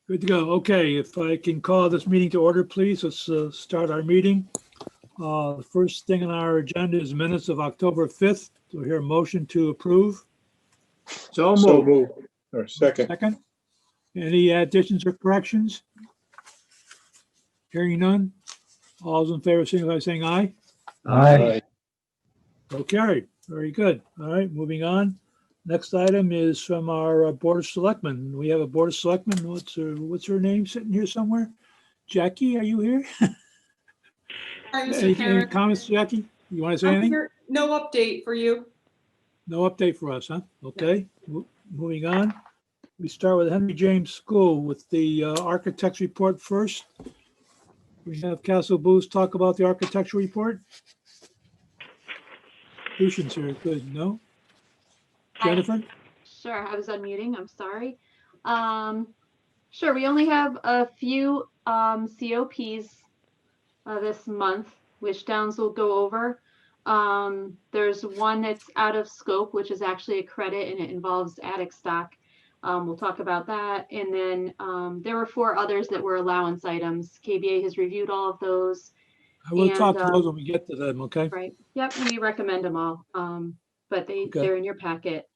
Good to go. Okay, if I can call this meeting to order, please, let's start our meeting. The first thing on our agenda is minutes of October 5th. Do I hear a motion to approve? So So moved. moved. Or second. Second? Any additions or corrections? Hearing none? All those in favor, signify by saying aye. Aye. So carried. Very good. All right, moving on. Next item is from our Board of Selectmen. We have a Board of Selectmen. What's her name sitting here somewhere? Jackie, are you here? Hi, Mr. Any Chairman. comments, Jackie? You want to say I'm anything? here. No update for you. No update for us, huh? Okay, moving on. We start with Henry James School with the architect's report first. We have Castle Booth talk about the architectural report. Lucian's here, good, no? Jennifer? Sure, I was unmuting, I'm sorry. Sure, we only have a few COPs this month, which Downs will go over. There's one that's out of scope, which is actually a credit and it involves attic stock. We'll talk about that. And then there were 4 others that were allowance items. KBA has reviewed all of those. I will talk to And, those when we get to them, okay? Right, yep, and we recommend them all, but Okay. they're in your packet.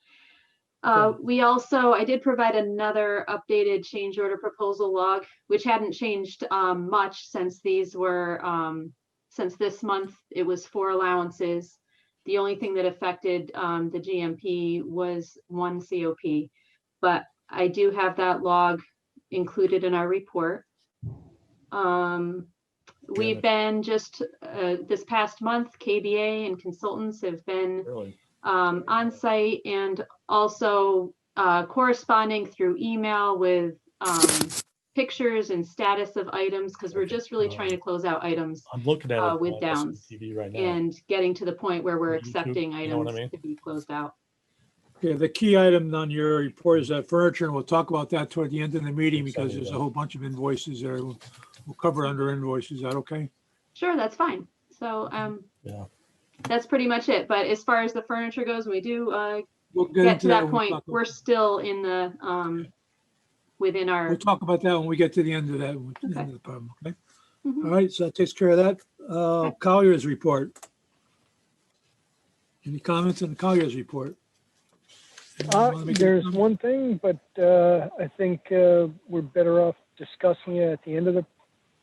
Okay. We also, I did provide another updated change order proposal log, which hadn't changed much since these were, since this month, it was 4 allowances. The only thing that affected the GMP was 1 COP, but I do have that log included in our report. We've been just, this past month, KBA and consultants have been on site and also corresponding through email with pictures and status of items, because we're just really trying to close out items I'm looking at it with on Downs TV right now. and getting to the point where we're YouTube, accepting you know what items I mean? to be closed out. Okay, the key item on your report is that furniture, and we'll talk about that toward the end of the meeting Yes, because I there's a will. whole bunch of invoices there. We'll cover under invoices. Is that okay? Sure, that's fine. So Yeah. that's pretty much it. But as far as the furniture goes, we do We'll get into to that when we point. talk We're still in the within our. We'll talk about that when we get to the end of that, Okay. end of the problem, okay? Mhm. All right, so that takes care of that. Collier's report. Any comments on the Collier's report? Anyone wanna make any There's comment? one thing, but I think we're better off discussing it at the end of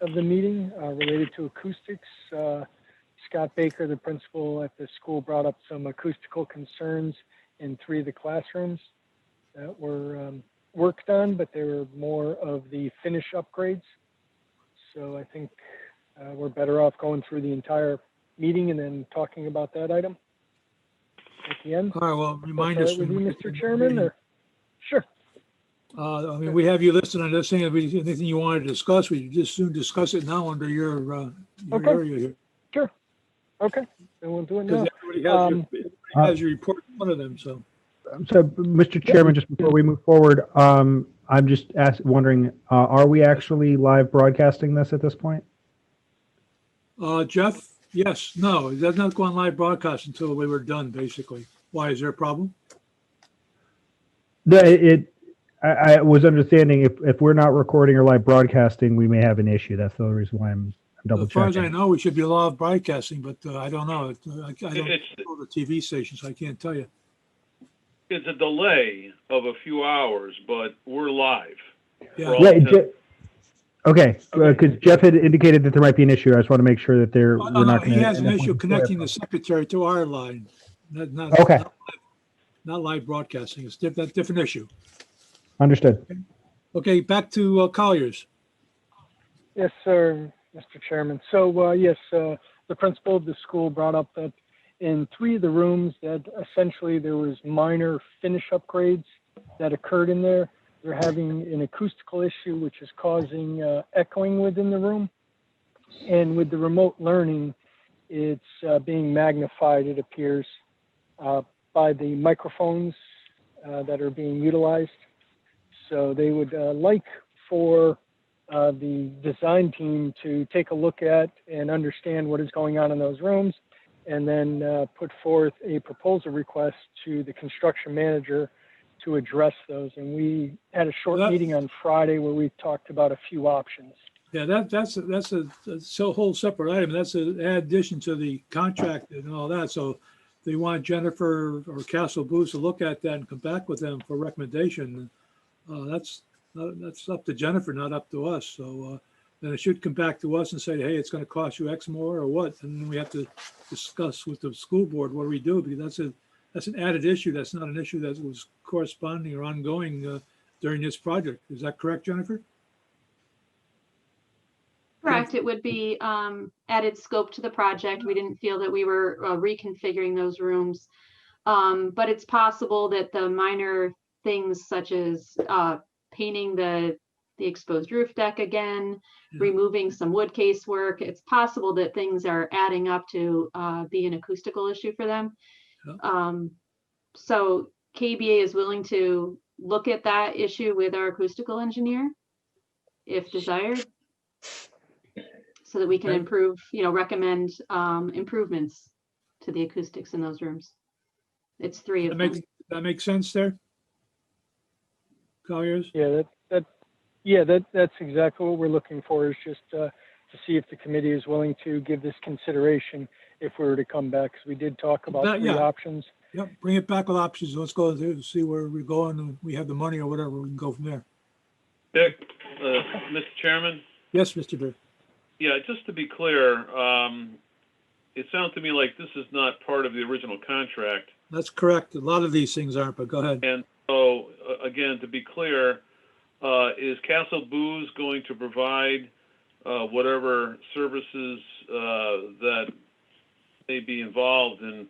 the meeting related to acoustics. Scott Baker, the principal at the school, brought up some acoustical concerns in 3 of the classrooms that were worked on, but they were more of the finish upgrades. So I think we're better off going through the entire meeting and then talking about that item at the end. All right, well, remind Is us. that with when you, we get to Mr. the Chairman? meeting. Or? Sure. I mean, we have you listed on this thing. If anything you wanted to discuss, we just soon discuss it now under your Okay. area here. Okay, then we'll do it Because now. everybody has your report in front of them, so. So, Mr. Chairman, just before we move forward, I'm just wondering, are we actually live broadcasting this at this point? Jeff, yes, no, it does not go on live broadcast until we were done, basically. Why, is there a problem? No, I was understanding if we're not recording or live broadcasting, we may have an issue. That's the only reason why I'm double As far as I checking. know, we should be live broadcasting, but I don't know. I don't It's, know the TV station, so I can't tell you. it's a delay of a few hours, but we're live. Yeah. For all Yeah, intents- okay, because Jeff had indicated that there might be an issue. I just want to make sure that Oh, we're no, no, not he going to. has an issue connecting the secretary to our line. Okay. Not live broadcasting. It's different issue. Understood. Okay, back to Collier's. Yes, sir, Mr. Chairman. So, yes, the principal of the school brought up that in 3 of the rooms that essentially there was minor finish upgrades that occurred in there. They're having an acoustical issue, which is causing echoing within the room. And with the remote learning, it's being magnified, it appears, by the microphones that are being utilized. So they would like for the design team to take a look at and understand what is going on in those rooms, and then put forth a proposal request to the construction manager to address those. And we had a short That- meeting on Friday where we talked about a few options. Yeah, that's a whole separate item. That's an addition to the contract and all that. So they want Jennifer or Castle Booth to look at that and come back with them for recommendation. That's up to Jennifer, not up to us. So then it should come back to us and say, hey, it's going to cost you X more or what? And then we have to discuss with the school board, what do we do? Because that's an added issue. That's not an issue that was corresponding or ongoing during this project. Is that correct, Jennifer? Correct. It would be added scope to the project. We didn't feel that we were reconfiguring those rooms. But it's possible that the minor things such as painting the exposed roof deck again, Yeah. removing some wood casework, it's possible that things are adding up to be an acoustical issue for them. Yeah. So KBA is willing to look at that issue with our acoustical engineer if desired, so that we can Okay. improve, recommend improvements to the acoustics in those rooms. It's 3 of them. That makes sense there? Colliers? Yeah, that's exactly what we're looking for, is just to see if the committee is willing to give this consideration if we were to come back, because we did talk about That- 3 yeah. options. Yep, bring it back with options. Let's go through, see where we're going, and we have the money or whatever, we can go from there. Dick, Mr. Chairman? Yes, Mr. Beer. Yeah, just to be clear, it sounds to me like this is not part of the original contract. That's correct. A lot of these things aren't, but go ahead. And so, again, to be clear, is Castle Booze going to provide whatever services that may be involved in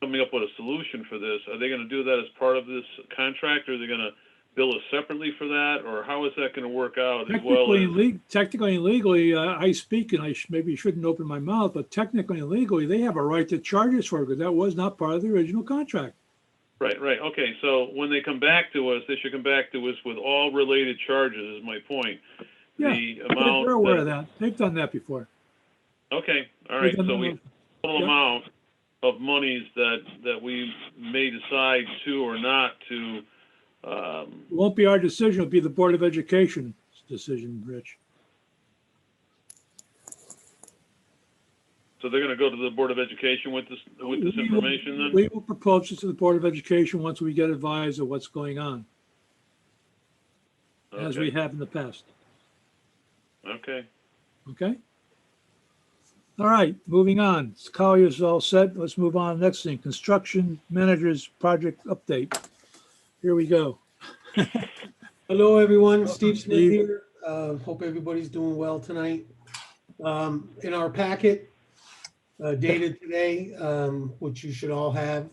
coming up with a solution for this? Are they going to do that as part of this contract, or are they going to bill us separately for that, or how is that going to work out as well as? Technically and legally, I speak, and maybe shouldn't open my mouth, but technically and legally, they have a right to charge us for it, because that was not part of the original contract. Right. Okay, so when they come back to us, they should come back to us with all related charges, is my point. Yeah, The amount. they're aware of that. They've done that before. Okay, all right, They've done so we, that. total Yeah. amount of monies that we may decide to or not to, It won't be our decision, it'll be the Board of Education's decision, Rich. so they're gonna go to the Board of Education with this information then? We will propose it to the Board of Education once we get advised of what's going on, as we Okay. have in the past. Okay, Okay? All right, moving on. Collier's all set. Let's move on. Next thing, construction manager's project update. Here we go. Hello, everyone. Steve Smith Steve. here. Hope everybody's doing well tonight. In our packet dated today, which you should all have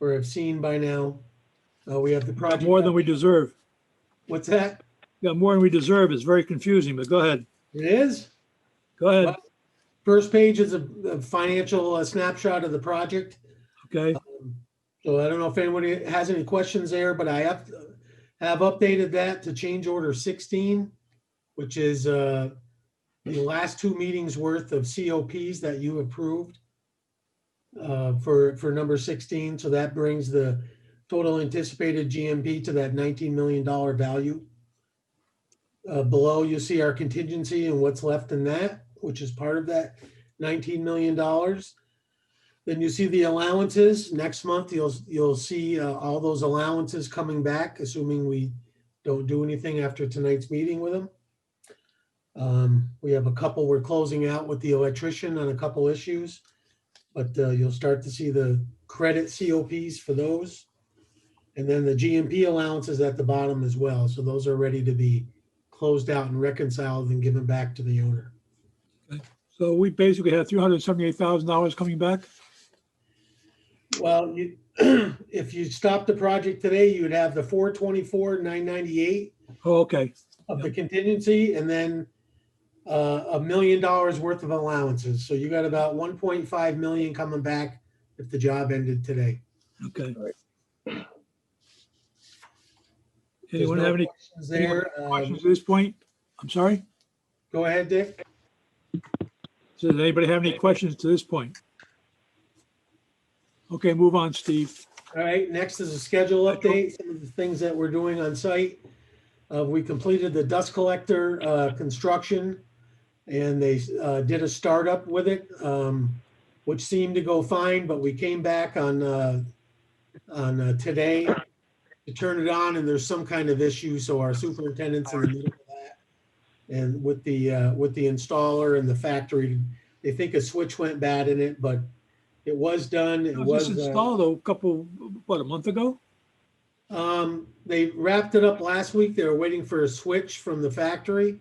or have seen by now, we have the Got project. more than we deserve. What's that? Got more than we deserve. It's very confusing, but go ahead. It is? Go ahead. Well, first page is a financial snapshot of the project. Okay, So I don't know if anybody has any questions there, but I have updated that to change order 16, which is the last 2 meetings worth of COPs that you approved for number 16. So that brings the total anticipated GMP to that $19 million value. Below, you see our contingency and what's left in that, which is part of that $19 million. Then you see the allowances. Next month, you'll see all those allowances coming back, assuming we don't do anything after tonight's meeting with them. We have a couple we're closing out with the electrician on a couple issues, but you'll start to see the credit COPs for those. And then the GMP allowances at the bottom as well. So those are ready to be closed out and reconciled and given back to the owner. so we basically have $378,000 coming back. Well, if you stop the project today, you'd have the 424,998 Oh, okay. of the contingency, and then $1 million worth of allowances. So you got about 1.5 million coming back if the job ended today. Okay. There's Anyone no have any questions there? questions at this point? I'm sorry? Go ahead, Dick. So does anybody have any questions to this point? Okay, move on, Steve. All right, next is a schedule update, some of the things that we're doing on site. We completed the dust collector construction, and they did a startup with it, which seemed to go fine, but we came back on today to turn it on, and there's some kind of issue, so our superintendent's in the middle of that. And with the installer and the factory, they think a switch went bad in it, but it was done. It It was was, installed a month ago? they wrapped it up last week. They were waiting for a switch from the factory.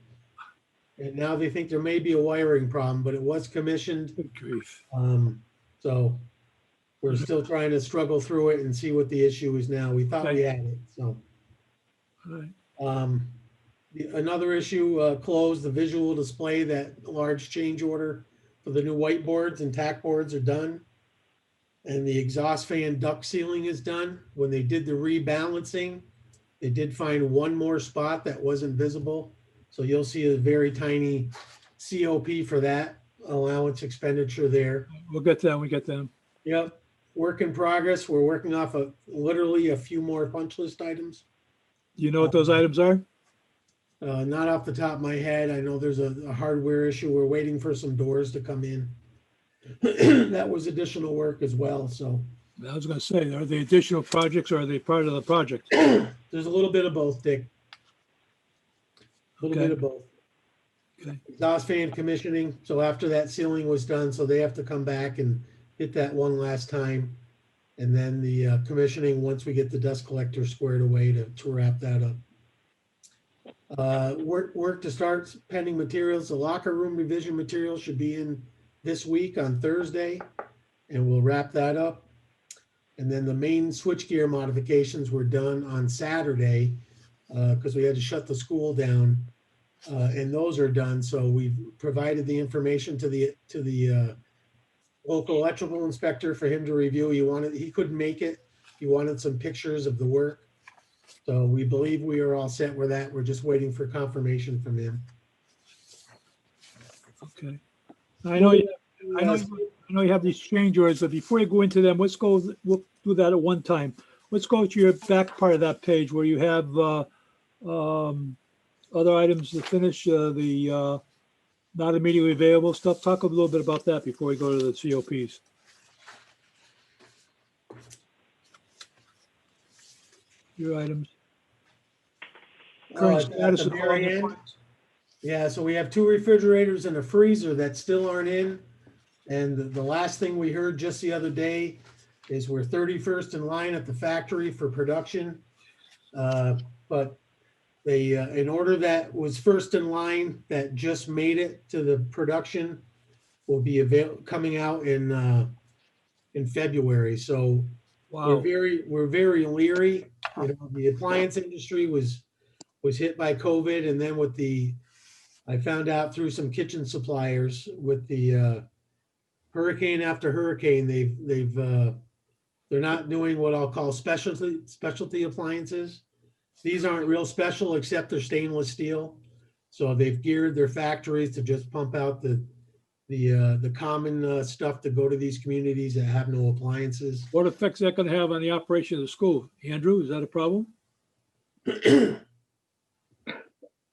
And now they think there may be a wiring problem, but it was commissioned. Good grief. So we're still trying to struggle through it and see what the issue is now. We thought we had it, so. All right. Another issue, closed, the visual display, that large change order for the new whiteboards and tack boards are done. And the exhaust fan duct sealing is done. When they did the rebalancing, they did find one more spot that wasn't visible. So you'll see a very tiny COP for that allowance expenditure there. We'll get them, we get them. Yep, work in progress. We're working off of literally a few more punch list items. Do you know what those items are? Not off the top of my head. I know there's a hardware issue. We're waiting for some doors to come in. That was additional work as well, so. I was gonna say, are they additional projects or are they part of the project? There's a little bit of both, Dick. A little Okay. bit of both. Okay. Exhaust fan commissioning, so after that sealing was done, so they have to come back and hit that one last time. And then the commissioning, once we get the dust collector squared away to wrap that up. Work to start pending materials. The locker room revision materials should be in this week on Thursday, and we'll wrap that up. And then the main switchgear modifications were done on Saturday because we had to shut the school down, and those are done. So we've provided the information to the local electrical inspector for him to review. He couldn't make it. He wanted some pictures of the work. So we believe we are all set with that. We're just waiting for confirmation from him. Okay. I know you have these change orders, but before you go into them, we'll do that at one time. Let's go to your back part of that page where you have other items to finish, the not immediately available stuff. Talk a little bit about that before we go to the COPs. Your items. Current At status the of all very the end. plans. Yeah, so we have 2 refrigerators and a freezer that still aren't in. And the last thing we heard just the other day is we're 31st in line at the factory for production. But they, an order that was first in line that just made it to the production will be coming out in February. So we're Wow. very leery. You know, the appliance industry was hit by COVID, and then I found out through some kitchen suppliers with the hurricane after hurricane, they're not doing what I'll call specialty appliances. These aren't real special except they're stainless steel. So they've geared their factories to just pump out the common stuff to go to these communities that have no appliances. What effects is that going to have on the operation of the school? Andrew, is that a problem?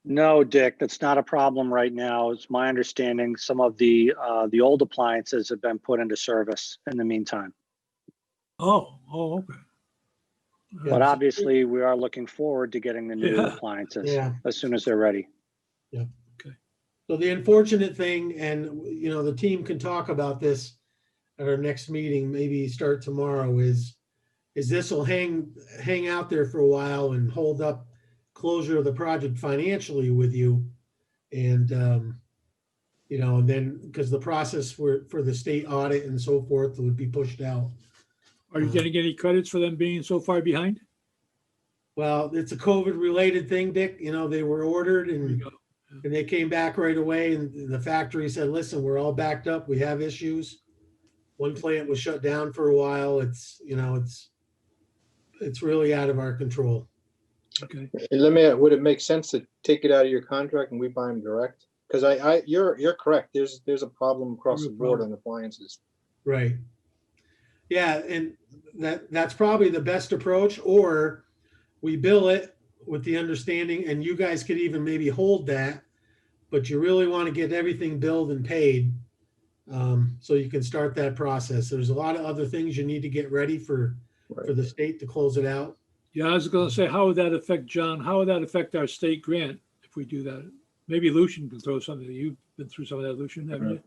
No, Dick, that's not a problem right now. It's my understanding some of the old appliances have been put into service in the meantime. Oh, okay. But obviously, we are looking forward to getting the new Yeah. appliances Yeah. as soon as they're ready. So the unfortunate thing, and you know, the team can talk about this at our next meeting, maybe start tomorrow, is this will hang out there for a while and hold up closure of the project financially with you. And, you know, and then because the process for the state audit and so forth would be pushed out. Are you getting any credits for them being so far behind? Well, it's a COVID related thing, Dick. You know, they were ordered There you and go. they came back right away, and the factory said, listen, we're all backed up. We have issues. One plant was shut down for a while. It's, you know, it's really out of our control. Okay. Would it make sense to take it out of your contract and we buy them direct? Because you're correct. There's a problem across the board on appliances. Right. Yeah, and that's probably the best approach, or we bill it with the understanding, and you guys could even maybe hold that, but you really want to get everything billed and paid, so you can start that process. There's a lot of other things you need to get ready for the state to close it out. Yeah, I was gonna say, how would that affect, John? How would that affect our state grant if we do that? Maybe Lucian can throw something. You've been through some of that, Lucian, haven't you?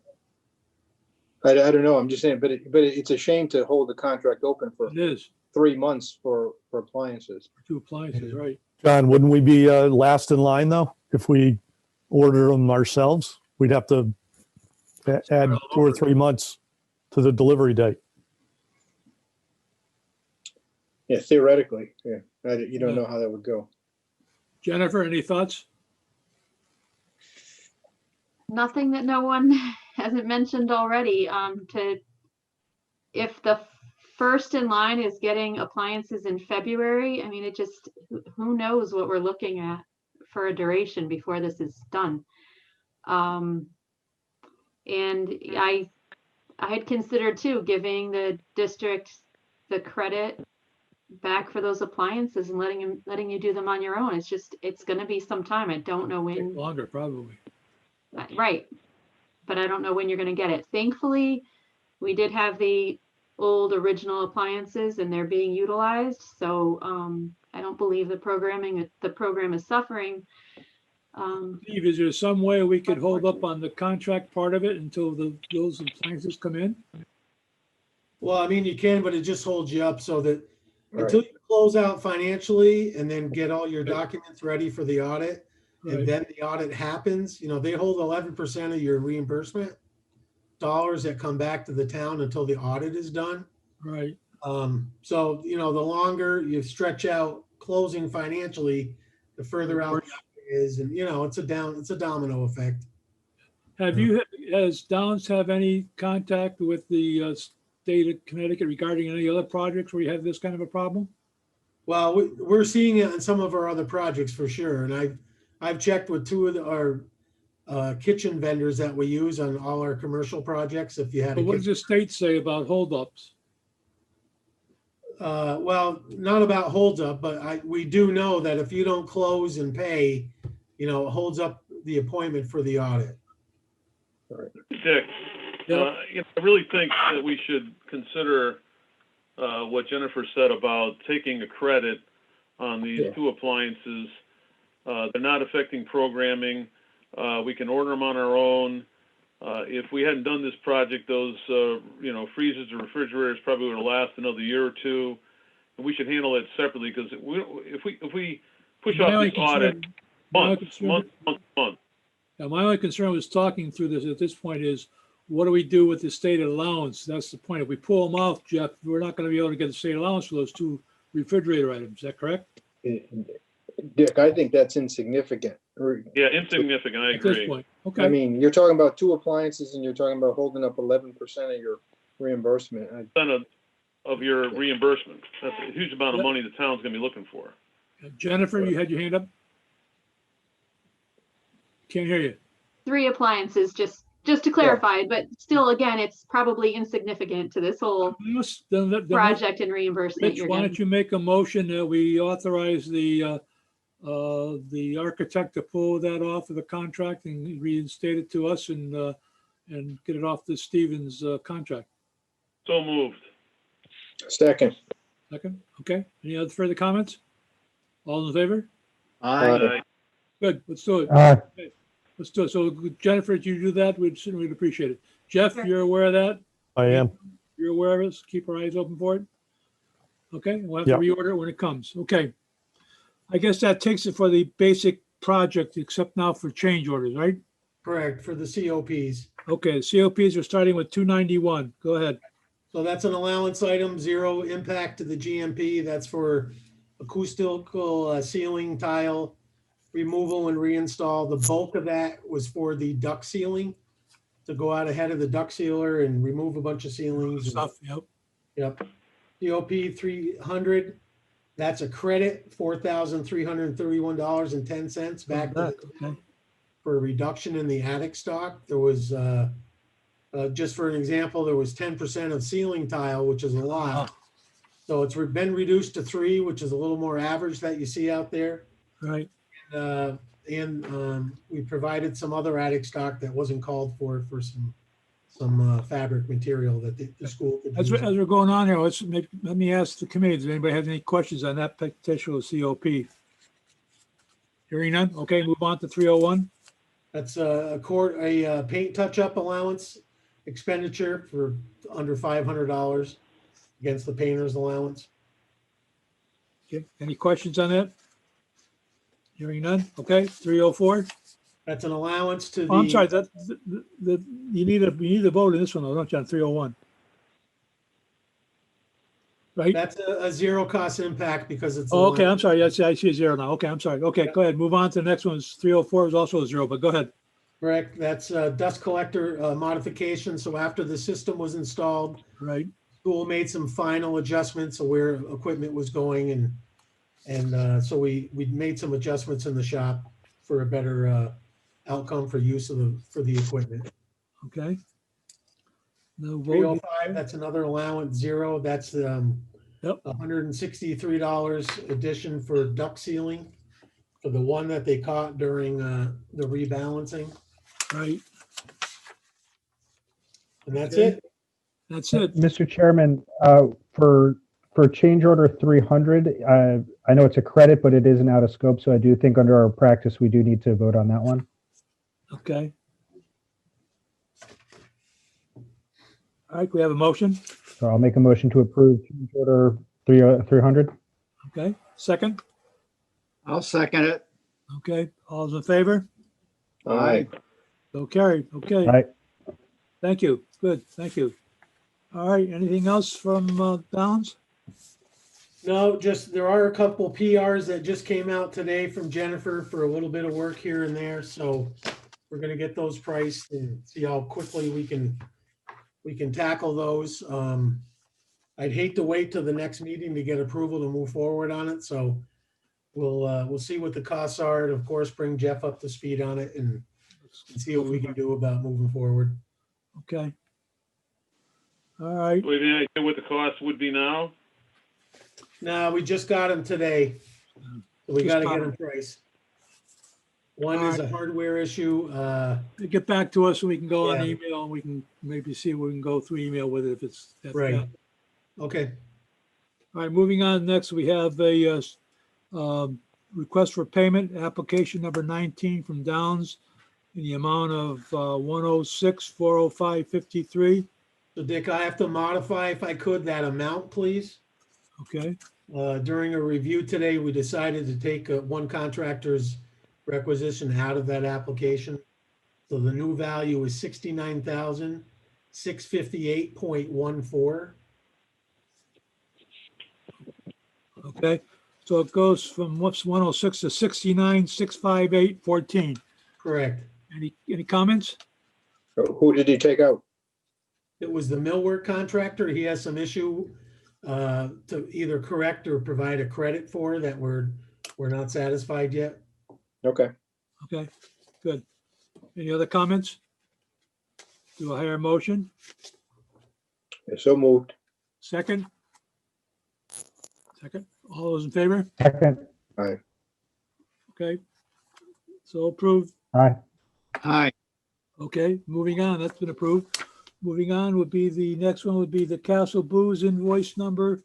I don't know, I'm just saying, but it's a shame to hold the contract open for It is, 3 months for appliances. 2 appliances, right? John, wouldn't we be last in line though? If we order them ourselves, we'd have to add 2 or 3 months to the delivery date. Yeah, theoretically, yeah. You don't know how that would go. Jennifer, any thoughts? Nothing that no one hasn't mentioned already. If the first in line is getting appliances in February, I mean, who knows what we're looking at for a duration before this is done. And I had considered too, giving the district the credit back for those appliances and letting you do them on your own. It's going to be some time. I don't know when. Longer, probably. Right. But I don't know when you're going to get it. Thankfully, we did have the old original appliances and they're being utilized. So I don't believe the program is suffering. Steve, is there some way we could hold up on the contract part of it until those appliances come in? Well, I mean, you can, but it just holds you up so that Right. until you close out financially and then get all your documents ready for the audit, Right. and then the audit happens, they hold 11% of your reimbursement dollars that come back to the town until the audit is done. Right. So, the longer you stretch out closing financially, the further out it is. And, it's a domino effect. Has Downs have any contact with the state of Connecticut regarding any other projects where you have this kind of a problem? Well, we're seeing it in some of our other projects for sure. And I've checked with 2 of our kitchen vendors that we use on all our commercial projects. If you had But what does the state say about holdups? Well, not about holds up, but we do know that if you don't close and pay, it holds up the appointment for the audit. Dick, Yeah. I really think that we should consider what Jennifer said about taking a credit on these 2 appliances. They're not affecting programming. We can order them on our own. If we hadn't done this project, those freezers or refrigerators probably would have lasted another year or 2. And we should handle it separately, because if we push off this audit month. Now, my only concern was talking through this at this point is, what do we do with the state allowance? That's the point. If we pull them off, Jeff, we're not going to be able to get the state allowance for those 2 refrigerator items. Is that correct? Dick, I think that's insignificant. Yeah, insignificant, I At this agree. point, I okay. mean, you're talking about 2 appliances and you're talking about holding up 11% of your reimbursement. Of your reimbursement. That's a huge amount of Yep. money the town's gonna be looking for. Jennifer, you had your hand up? Can't hear you. 3 appliances, just to clarify, but still, again, it's probably insignificant to this whole Then project and reimbursement Rich, you're why getting. don't you make a motion that we authorize the architect to pull that off of the contract and reinstate it to us and get it off the Stevens contract? So moved. Second. Second, okay. Any other further comments? All in favor? Aye. Good, let's do it. Aye. Let's do it. So Jennifer, if you do that, we'd certainly appreciate it. Jeff, Sure. you're aware of that? I am. You're aware of it? Keep our eyes open for it? Okay, we'll have to reorder it when it comes. Okay. I guess that takes it for the basic project, except now for change orders, right? Correct, for the COPs. Okay, the COPs are starting with 291. Go ahead. So that's an allowance item, 0 impact to the GMP. That's for acoustical ceiling tile removal and reinstall. The bulk of that was for the duct sealing, to go out ahead of the duct sealer and remove a bunch of ceilings. Stuff, yep. Yep. COP 300, that's a credit, $4,331.10 back to the Okay. for a reduction in the attic stock. There was Just for an example, there was 10% of ceiling tile, which is a lot. So it's been reduced to 3, which is a little more average that you see out there. Right. And we provided some other attic stock that wasn't called for some fabric material that the school could As use. we're going on here, let me ask the committee, does anybody have any questions on that particular COP? Hearing none? Okay, move on to 301. That's a paint touch-up allowance expenditure for under $500 against the painter's allowance. Okay, any questions on that? Hearing none? Okay, 304. That's an allowance to the. Oh, I'm sorry, you need a vote in this one, though, don't you, on 301? Right? That's a zero cost impact because it's. Oh, okay, I'm sorry. I see a 0 now. Okay, I'm sorry. Okay, go ahead. Move on to the next one. 304 is also a 0, but go ahead. Correct. That's a dust collector modification. So after the system was installed, Right. school made some final adjustments of where equipment was going, and so we made some adjustments in the shop for a better outcome for use for the equipment. Okay. No vote. 305, that's another allowance, 0. That's Yep. $163 addition for duct sealing for the one that they caught during the rebalancing. Right. And that's Okay. it. That's it. Mr. Chairman, for change order 300, I know it's a credit, but it isn't out of scope, so I do think under our practice, we do need to vote on that one. Okay. All right, we have a motion. So I'll make a motion to approve change order 300. Okay, second. I'll second it. Okay, all those in favor? Aye. So carried. Okay, Aye. thank you. Good, thank you. All right, anything else from Downs? No, just there are a couple PRs that just came out today from Jennifer for a little bit of work here and there. So we're going to get those priced and see how quickly we can tackle those. I'd hate to wait till the next meeting to get approval to move forward on it. So we'll see what the costs are, and of course, bring Jeff up to speed on it and see what we can do about moving forward. Okay. All right, Do we have any idea what the cost would be now? No, we just got them today. So we Just got to got get 'em. them priced. One All is a right. hardware issue. Get back to us so we can go on Yeah. email and we can maybe see what we can go through email with it if it's. Right. yeah. Okay. All right, moving on. Next, we have a request for payment, application number 19 from Downs in the amount of 106,405.53. So Dick, I have to modify, if I could, that amount, please. Okay, During a review today, we decided to take one contractor's requisition out of that application. So the new value is 69,658.14. okay. So it goes from what's 106 to 69,658.14. Correct. Any comments? Who did he take out? It was the millwork contractor. He has some issue to either correct or provide a credit for that we're not satisfied yet. Okay. Okay, good. Any other comments? Do I hear a motion? So moved. Second? Second. All those in favor? Second. Aye. Okay. So approved. Aye. Aye. Okay, moving on. That's been approved. Moving on would be the next one would be the Castle Booze invoice number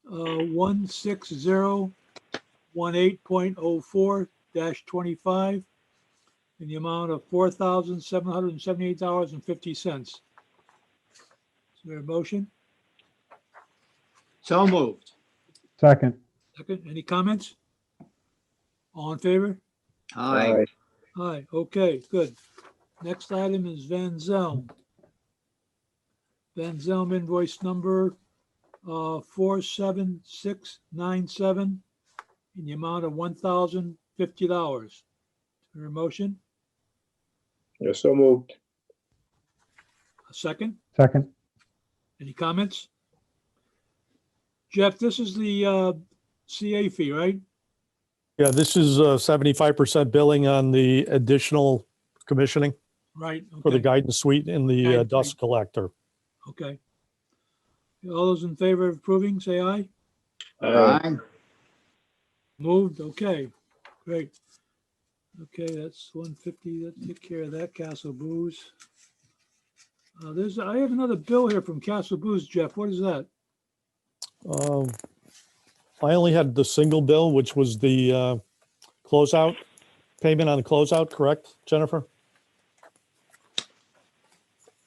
16018.04-25 in the amount of $4,778.50. Is there a motion? So moved. Second. Second, any comments? All in favor? Aye. Aye, okay, good. Next item is Van Zelm. Van Zelm invoice number 47697 in the amount of $1,050. Is there a motion? So moved. A second? Second. Any comments? Jeff, this is the CA fee, right? Yeah, this is 75% billing on the additional commissioning. Right, for the okay, guidance suite and the Guidance dust suite. collector. okay. All those in favor of approving, say aye. Aye. Moved, okay, great. Okay, that's 150, that take care of that, Castle Booze. I have another bill here from Castle Booze, Jeff, what is that? Um, I only had the single bill, which was the closeout, payment on the closeout, correct, Jennifer?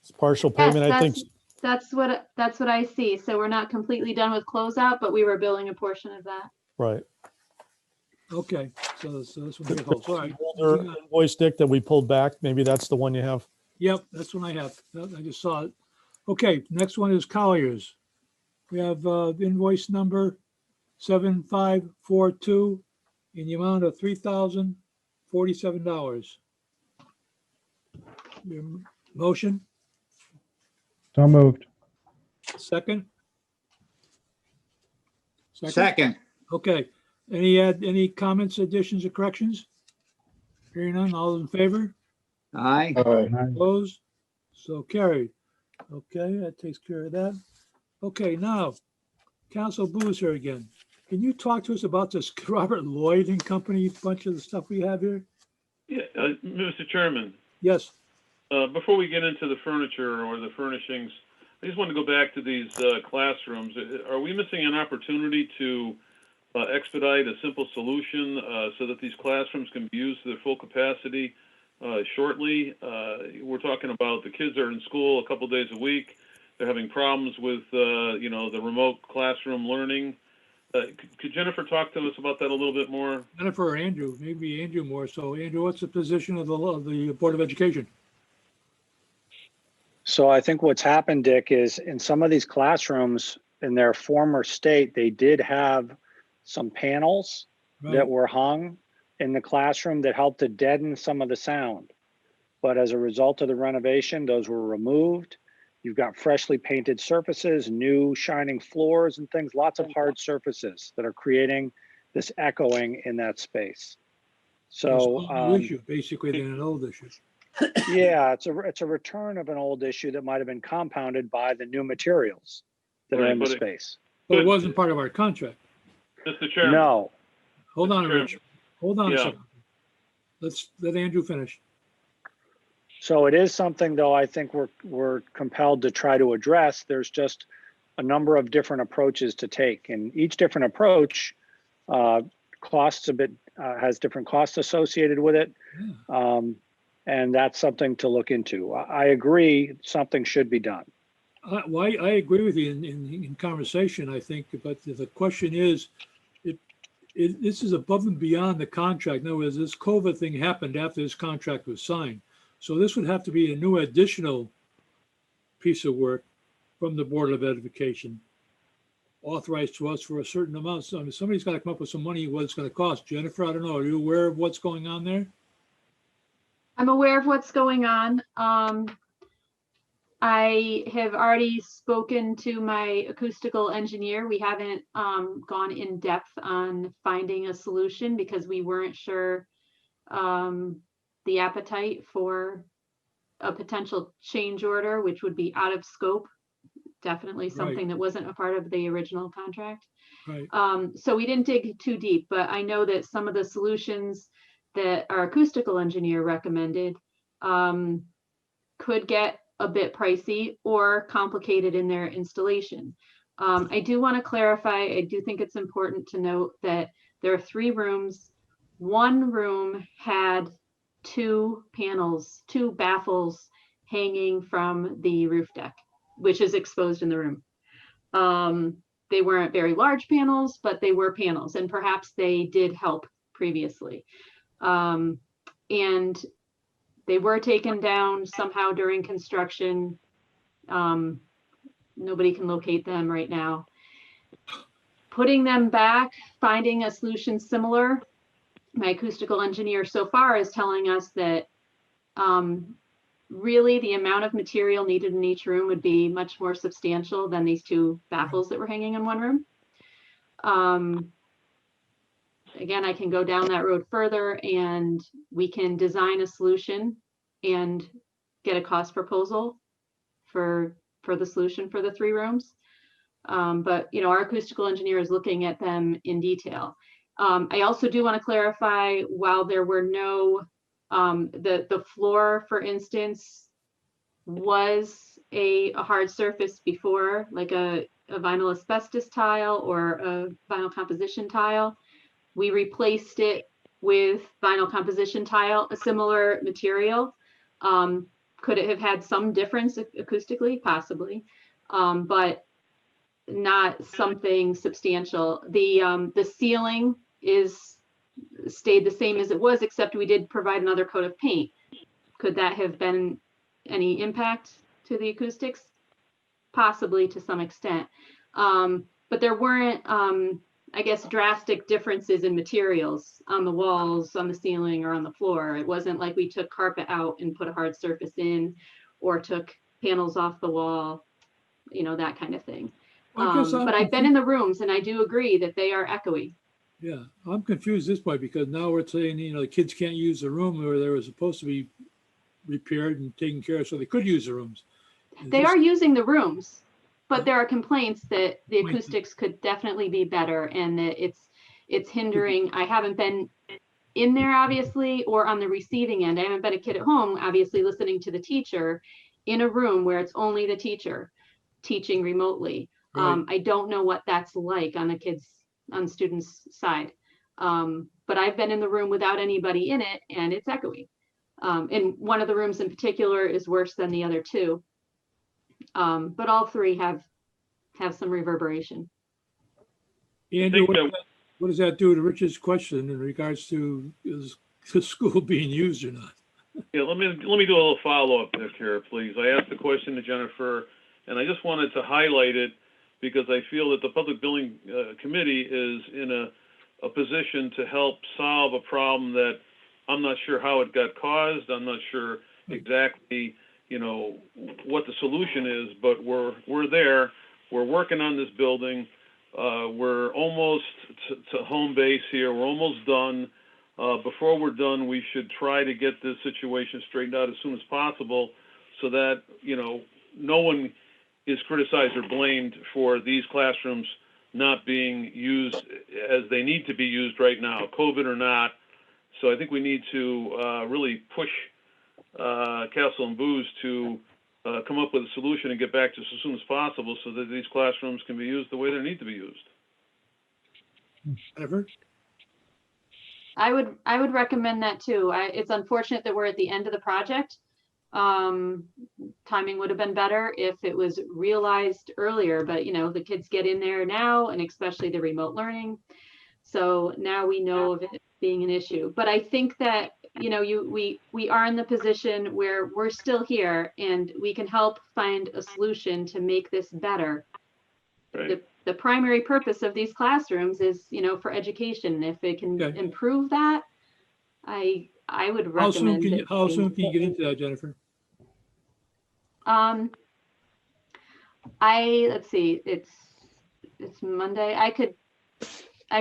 It's partial Yes, payment, I think. that's what I see. So we're not completely done with closeout, but we were billing a portion of that. Right. Okay, so this one here holds, all right. Older Moving on. invoice, Dick, that we pulled back. Maybe that's the one you have. Yep, that's one I have. I just saw it. Okay, next one is Collier's. We have invoice number 7542 in the amount of $3,047. Your motion, So moved. second? Second. Okay, any comments, additions, or corrections? Hearing none, all in favor? Aye. Aye. Opposed? So carried. Okay, that takes care of that. Okay, now, Council Booze here again. Can you talk to us about this Robert Lloyd and Company bunch of the stuff we have here? Yeah, Mr. Chairman, Yes, before we get into the furniture or the furnishings, I just want to go back to these classrooms. Are we missing an opportunity to expedite a simple solution so that these classrooms can be used to their full capacity shortly? We're talking about the kids are in school a couple days a week. They're having problems with, the remote classroom learning. Could Jennifer talk to us about that a little bit more? Jennifer or Andrew, maybe Andrew more. So Andrew, what's the position of the Board of Education? So I think what's happened, Dick, is in some of these classrooms in their former state, they did have some panels that Right, were hung in the classroom that helped to deaden some of the sound. But as a result of the renovation, those were removed. You've got freshly painted surfaces, new shining floors and things, lots of hard surfaces that are creating this echoing in that space. So it's a new issue, basically, than an old issue. yeah, it's a return of an old issue that might have been compounded by the new materials that are Right, in the but space. But it wasn't part of our contract. Mr. Chairman? No, Hold on, Mr. Chairman. Rich. Hold on a Yeah. second. Let Andrew finish. so it is something though I think we're compelled to try to address. There's just a number of different approaches to take, and each different approach costs a bit, has different costs associated with it. Yeah. And that's something to look into. I agree, something should be done. I agree with you in conversation, I think, but the question is, this is above and beyond the contract. In other words, this COVID thing happened after this contract was signed. So this would have to be a new additional piece of work from the Board of Education, authorized to us for a certain amount. So I mean, somebody's got to come up with some money, what it's going to cost. Jennifer, I don't know, are you aware of what's going on there? I'm aware of what's going on. I have already spoken to my acoustical engineer. We haven't gone in depth on finding a solution because we weren't sure the appetite for a potential change order, which would be out of scope. Definitely something that wasn't a part of the original contract. Right. So we didn't dig too deep, but I know that some of the solutions that our acoustical engineer recommended could get a bit pricey or complicated in their installation. I do want to clarify, I do think it's important to note that there are 3 rooms. One room had 2 panels, 2 baffles hanging from the roof deck, which is exposed in the room. They weren't very large panels, but they were panels, and perhaps they did help previously. And they were taken down somehow during construction. Nobody can locate them right now. Putting them back, finding a solution similar, my acoustical engineer so far is telling us that really the amount of material needed in each room would be much more substantial than these 2 baffles that were hanging in one room. Again, I can go down that road further and we can design a solution and get a cost proposal for the solution for the 3 rooms. But, you know, our acoustical engineer is looking at them in detail. I also do want to clarify, while there were no, the floor, for instance, was a hard surface before, like a vinyl asbestos tile or a vinyl composition tile. We replaced it with vinyl composition tile, a similar material. Could it have had some difference acoustically? Possibly, but not something substantial. The ceiling stayed the same as it was, except we did provide another coat of paint. Could that have been any impact to the acoustics? Possibly, to some extent. But there weren't, I guess, drastic differences in materials on the walls, on the ceiling, or on the floor. It wasn't like we took carpet out and put a hard surface in, or took panels off the wall, you know, that kind of thing. But I've been in the rooms, and I do agree that they are echoey. Yeah, I'm confused this way, because now we're saying, you know, the kids can't use the room where they were supposed to be repaired and taken care of, so they could use the rooms. They are using the rooms, but there are complaints that the acoustics could definitely be better, and that it's hindering. I haven't been in there, obviously, or on the receiving end. I haven't been a kid at home, obviously, listening to the teacher in a room where it's only the teacher teaching remotely. Right. I don't know what that's like on the students' side. But I've been in the room without anybody in it, and it's echoey. And one of the rooms in particular is worse than the other 2. But all 3 have some reverberation. Andrew, what does that do to Richard's question in regards to is the school being used or not? Yeah, let me do a little follow-up, Nick, here, please. I asked the question to Jennifer, and I just wanted to highlight it because I feel that the Public Building Committee is in a position to help solve a problem that I'm not sure how it got caused. I'm not sure exactly, you know, what the solution is, but we're there. We're working on this building. We're almost to home base here. We're almost done. Before we're done, we should try to get this situation straightened out as soon as possible, so that, you know, no one is criticized or blamed for these classrooms not being used as they need to be used right now, COVID or not. So I think we need to really push Castle and Booz to come up with a solution and get back to us as soon as possible, so that these classrooms can be used the way they need to be used. Ever? I would recommend that too. It's unfortunate that we're at the end of the project. Timing would have been better if it was realized earlier, but you know, the kids get in there now, and especially the remote learning. So now we know of it being an issue. But I think that, you know, we are in the position where we're still here, and we can help find a solution to make this better. Right. The primary purpose of these classrooms is, you know, for education. If it can improve that, I would recommend it. How soon can you get into that, Jennifer? Let's see, it's Monday. I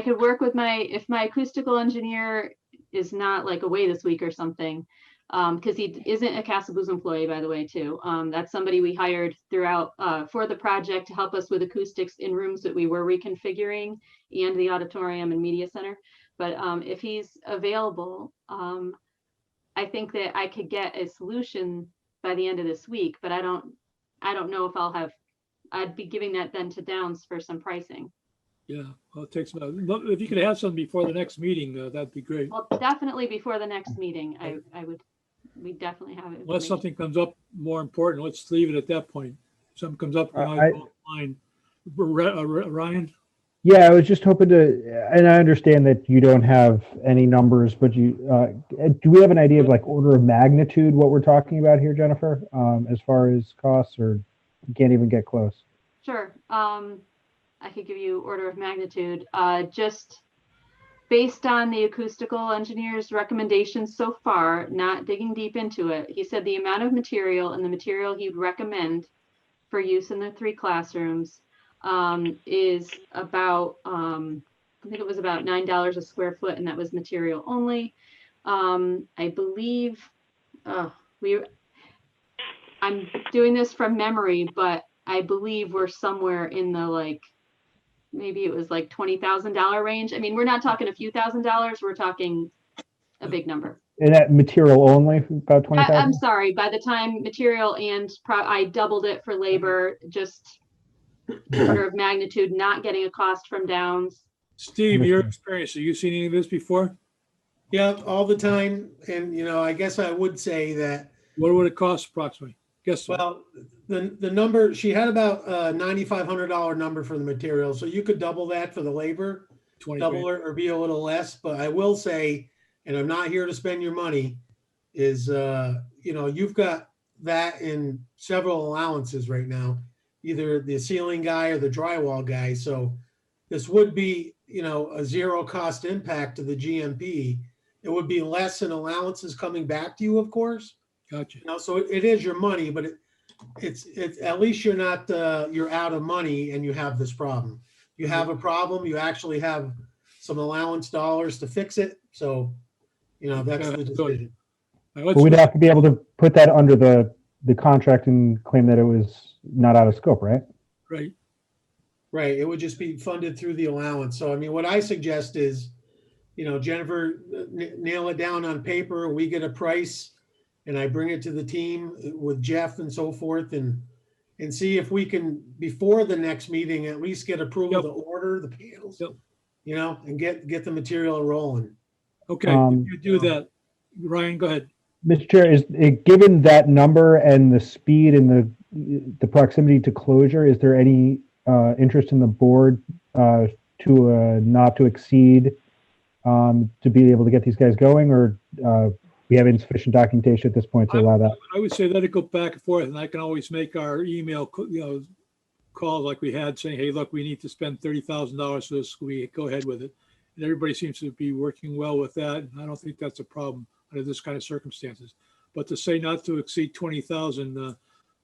could work with if my acoustical engineer is not like away this week or something, because he isn't a Castle Booz employee, by the way, too. That's somebody we hired throughout for the project to help us with acoustics in rooms that we were reconfiguring, and the auditorium and media center. But if he's available, I think that I could get a solution by the end of this week, but I don't know if I'd be giving that then to Downs for some pricing. Yeah, well, it takes about, if you could have something before the next meeting, that'd be great. Well, definitely before the next meeting, we definitely have it. Unless something comes up more important, let's leave it at that point. Something comes up online. Ryan? Yeah, I was just hoping to, and I understand that you don't have any numbers, but do we have an idea of like order of magnitude what we're talking about here, Jennifer, as far as costs, or you can't even get close? Sure. I could give you order of magnitude. Just based on the acoustical engineer's recommendations so far, not digging deep into it, he said the amount of material and the material he'd recommend for use in the 3 classrooms is about, I think it was about $9 a square foot, and that was material only. I believe I'm doing this from memory, but I believe we're somewhere in the like, maybe it was like $20,000 range. I mean, we're not talking a few $1,000s, we're talking a big number. And that material only, about 20,000? I'm sorry, by the time material and I doubled it for labor, just order of magnitude, not getting a cost from Downs. Steve, your experience, have you seen any of this before? Yeah, all the time. And, you know, I guess I would say that, What would it cost approximately? Guess so. well, the number, she had about a $9,500 number for the material. So you could double that for the labor, 20 double grand. or be a little less. But I will say, and I'm not here to spend your money, is, you know, you've got that in several allowances right now, either the ceiling guy or the drywall guy. So this would be, you know, a zero cost impact to the GMP. It would be less in allowances coming back to you, of course. Gotcha. You know, so it is your money, but it's at least you're not, you're out of money and you have this problem. You have a problem, you actually have some allowance dollars to fix it. So, you know, that's the decision. All right, But let's we'd look- have to be able to put that under the contract and claim that it was not out of scope, right? Right. Right, it would just be funded through the allowance. So, I mean, what I suggest is, you know, Jennifer, nail it down on paper, we get a price, and I bring it to the team with Jeff and so forth, and see if we can, before the next meeting, at least get approval to order the panels, Yep. you know, and get the material rolling. Okay, Um, if you do that. Ryan, go ahead. Mr. Chair, is it, given that number and the speed and the proximity to closure, is there any interest in the board to not to exceed to be able to get these guys going, or we have insufficient documentation at this point to allow that? I would say let it go back and forth, and I can always make our email, calls like we had saying, hey, look, we need to spend $30,000 for this. We go ahead with it. And everybody seems to be working well with that. And I don't think that's a problem under this kind of circumstances. But to say not to exceed 20,000,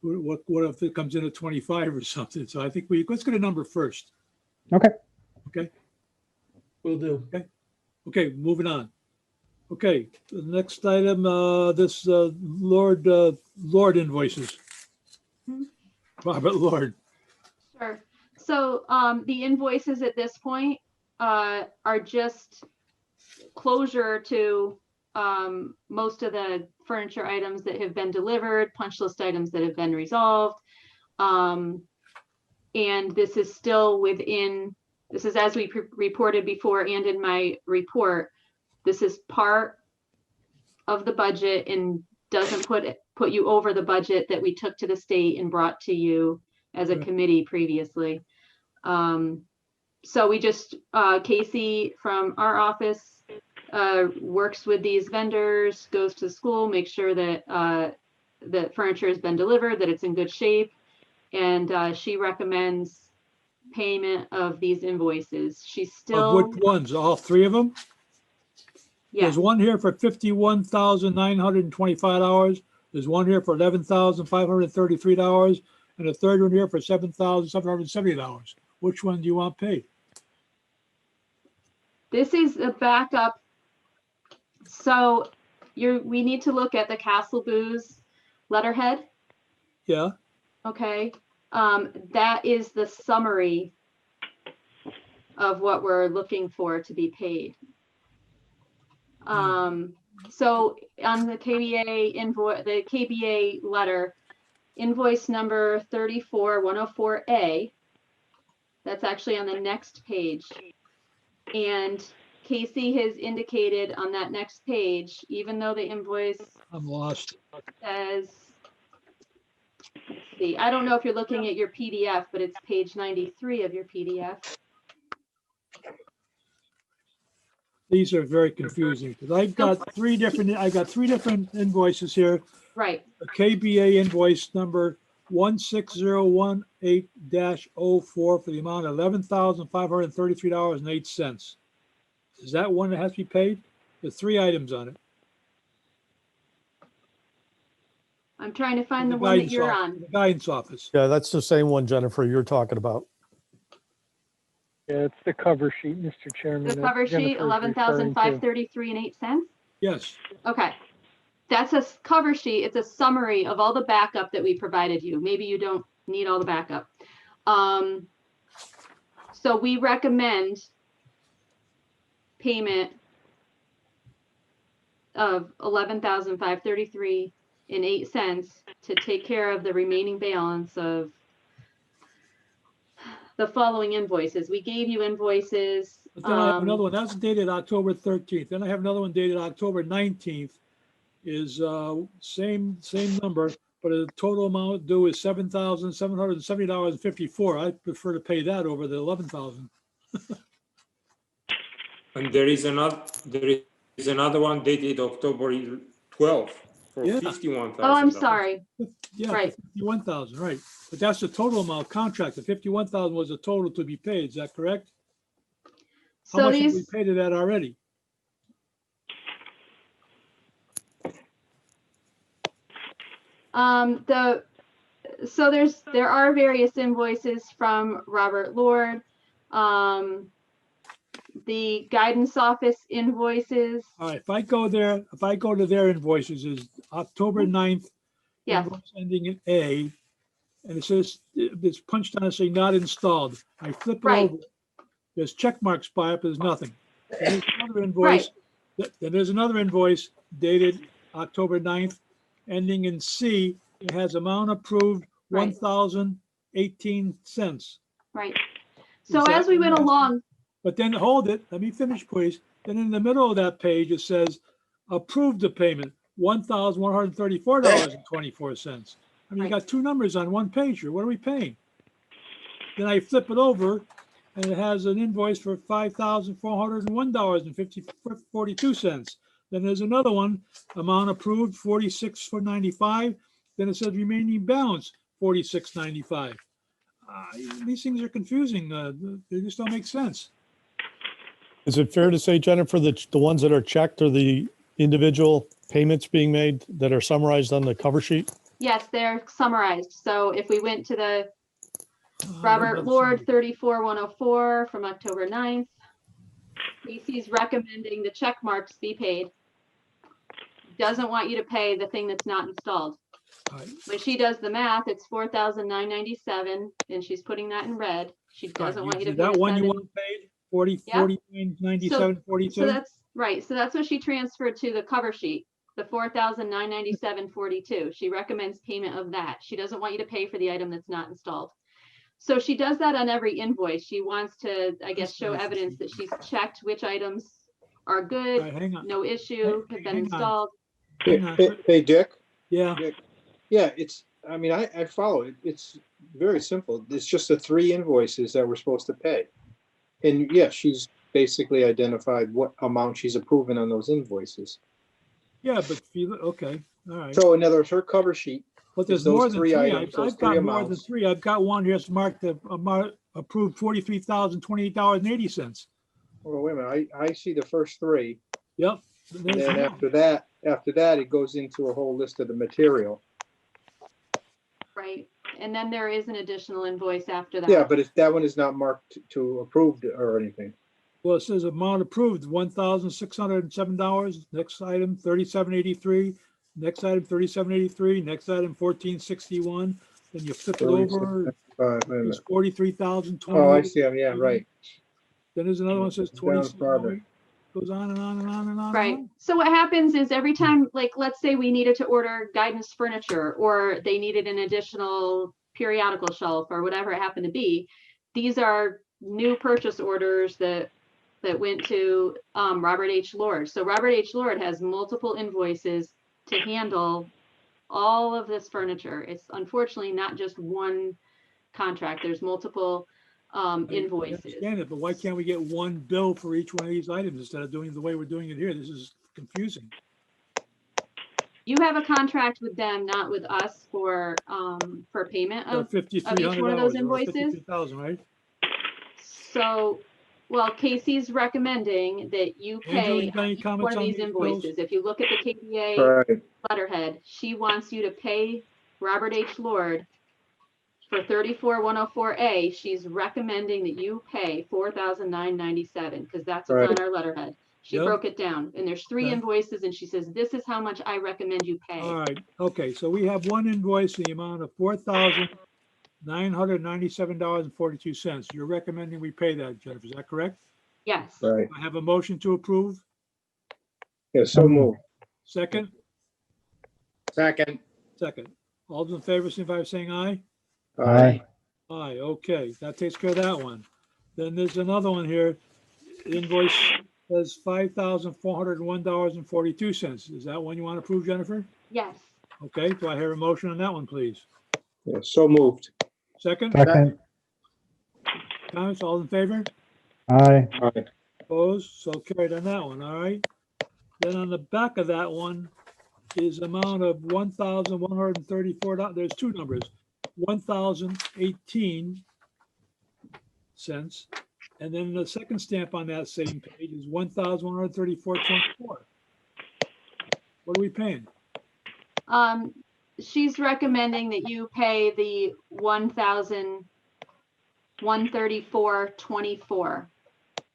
what if it comes in at 25 or something? So I think let's get a number first. Okay. Okay. Will do. Okay, moving on. Okay, the next item, this Lloyd invoices. Robert Lloyd. Sure. So the invoices at this point are just closure to most of the furniture items that have been delivered, punch list items that have been resolved. And this is still within, this is as we reported before and in my report, this is part of the budget and doesn't put you over the budget that we took to the state and brought to you as a committee previously. So we just, Casey from our office works with these vendors, goes to school, makes sure that that furniture has been delivered, that it's in good shape, and she recommends payment of these invoices. She's still, Of which ones? All three of them? yeah, There's one here for $51,925. There's one here for $11,533, and a third one here for $7,770. Which one do you want paid? this is a backup. So we need to look at the Castle Booze letterhead. Yeah. Okay, that is the summary of what we're looking for to be paid. So on the KBA invoice, the KBA letter, invoice number 34104A, that's actually on the next page. And Casey has indicated on that next page, even though the invoice I'm lost. says, let's see, I don't know if you're looking at your PDF, but it's page 93 of your PDF. These are very confusing because I got three different invoices here. Right. A KBA invoice number 16018-04 for the amount of $11,533.08. Is that one that has to be paid? There's three items on it. I'm trying to find the one that you're office, on. the guidance office. Yeah, that's the same one, Jennifer, you're talking about. Yeah, it's the cover sheet, Mr. Chairman. The that cover sheet, Jennifer's referring to. $11,533.08. Yes. Okay. That's a cover sheet. It's a summary of all the backup that we provided you. Maybe you don't need all the backup. So we recommend payment of $11,533.08 to take care of the remaining balance of the following invoices. We gave you invoices. But then I have another one, that's dated October 13th. Then I have another one dated October 19th. Is same number, but the total amount due is $7,770.54. I prefer to pay that over the 11,000. And there is another one dated October 12th for Yeah. 51,000. Oh, I'm sorry. Yeah, Right. 51,000, right. But that's the total amount contract. The 51,000 was the total to be paid. Is that correct? How So much have we these, paid to that already? there are various invoices from Robert Lord. The guidance office invoices. All right, if I go to their invoices is October 9th, Yes, invoice ending in A, and it says, it's punched on it saying not installed. I flip it Right. over. There's check marks by it, but there's nothing. And there's another invoice. Then there's another invoice dated October 9th, ending in C. It has amount approved, Right. 1,018 cents. right. Is So that as we went in there? along, But then hold it, let me finish, please. Then in the middle of that page, it says approved the payment, $1,134.24. I mean, you got two numbers on one page here. What are we paying? Then I flip it over and it has an invoice for $5,401.42. Then there's another one, amount approved, $46,495. Then it says remaining balance, $46.95. These things are confusing. They just don't make sense. Is it fair to say, Jennifer, that the ones that are checked are the individual payments being made that are summarized on the cover sheet? yes, they're summarized. So if we went to the Robert Lord 34104 from October 9th, Casey's recommending the check marks be paid. Doesn't want you to pay the thing that's not installed. All right. When she does the math, it's $4,997, and she's putting that in red. She doesn't want you to pay That the one you seven. want paid, 40, Yep. 49, 97, 42? So that's right. So that's what she transferred to the cover sheet, the $4,997.42. She recommends payment of that. She doesn't want you to pay for the item that's not installed. So she does that on every invoice. She wants to, I guess, show evidence that she's checked which items are All good, right, hang on. no issue, have been hang on. installed. Hang on. Hey, Dick. Yeah, Dick. Yeah, I follow it. It's very simple. It's just the three invoices that we're supposed to pay. And yeah, she's basically identified what amount she's approving on those invoices. yeah, but okay, all right. So in other words, her cover sheet, But there's those more than three three. items, those I've got three more than amounts. three. I've got one here that's marked approved $43,028.80. well, wait a minute, I see the first three. Yep. And then after that, it goes into a whole list of the material. Right. And then there is an additional invoice after that. Yeah, but if that one is not marked to approved or anything. Well, it says amount approved, $1,607. Next item, $37.83. Next item, $37.83. Next item, $14.61. Then you flip it over, Wait a minute. it's $43,028. Oh, I see. Yeah, right. Then there's another one that says Down 20. farther. Goes on and on and on and on. Right. So what happens is every time, like, let's say we needed to order guidance furniture, or they needed an additional periodical shelf or whatever it happened to be, these are new purchase orders that went to Robert H. Lord. So Robert H. Lord has multiple invoices to handle all of this furniture. It's unfortunately not just one contract. There's multiple invoices. I understand it, but why can't we get one bill for each one of these items instead of doing it the way we're doing it here? This is confusing. You have a contract with them, not with us, for payment of each one of those invoices. $5,300, right? So, well, Casey's recommending that you Andrew, pay you got any each comments one of on these these bills? invoices. If you look at the KDA Right. letterhead, she wants you to pay Robert H. Lord for 34104A. She's recommending that you pay $4,997 because that's what's on our letterhead. She Yep. broke it down, and there's 3 Okay. invoices, and she says, this is how much I recommend you pay. All right, okay, so we have one invoice in the amount of $4,997.42. You're recommending we pay that, Jennifer, is that correct? Yes. Right. I have a motion to approve. Yeah, so moved. Second, Second. second. All those in favor, signify by saying aye. Aye. Aye, okay, that takes care of that one. Then there's another one here. Invoice says $5,401.42. Is that one you want to approve, Jennifer? Yes. Okay, do I hear a motion on that one, please? Yeah, so moved. Second, Second. comments, all in favor? Aye. Aye. Opposed, so carried on that one, all right? Then on the back of that one is amount of $1,134. There's 2 numbers, 1,018 cents. And then the second stamp on that same page is 1,134.24. What are we paying? She's recommending that you pay the 1,134.24.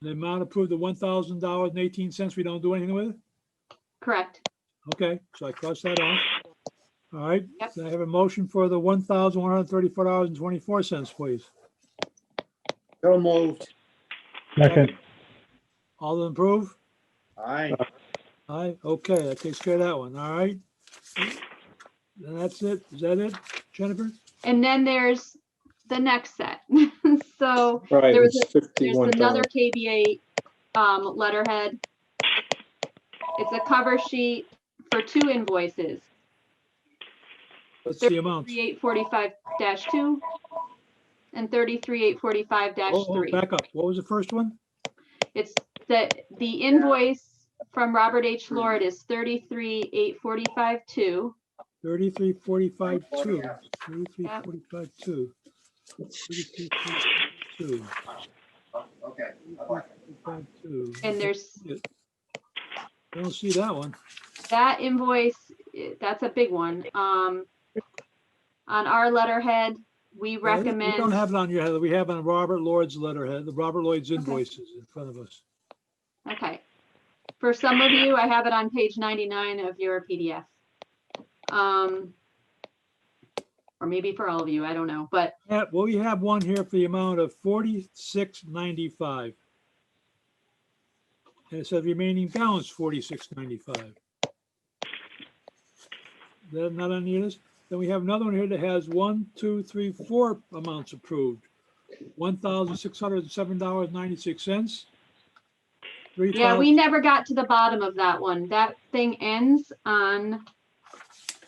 The amount approved, the $1,000.18. We don't do anything with it? Correct. Okay, so I cross that off. All right, Yep. so I have a motion for the $1,134.24, please. So moved. Second. All those approve? Aye. Aye, okay, that takes care of that one, all right? And that's it, is that it, Jennifer? And then there's the next set. So Right, there was it's there's 51. another KBA letterhead. It's a cover sheet for 2 invoices. What's the amount? 33845-2 and 33845-3. Back up, what was the first one? It's the invoice from Robert H. Lloyd is 33845-2. 3345.2, 3345.2. 3345.2. Okay. 3345.2. And there's I don't see that one. that invoice, that's a big one. On our letterhead, we We don't recommend, have it on your head, we have on Robert Lloyd's letterhead, the Robert Lloyd's Okay. invoices in front of us. okay. For some of you, I have it on page 99 of your PDF. Or maybe for all of you, I don't know, but Yeah, well, we have one here for the amount of $46.95. And it says remaining balance $46.95. That's not on the list. Then we have another one here that has 1, 2, 3, 4 amounts approved. $1,607.96. yeah, we never got to the bottom of that one. That thing ends on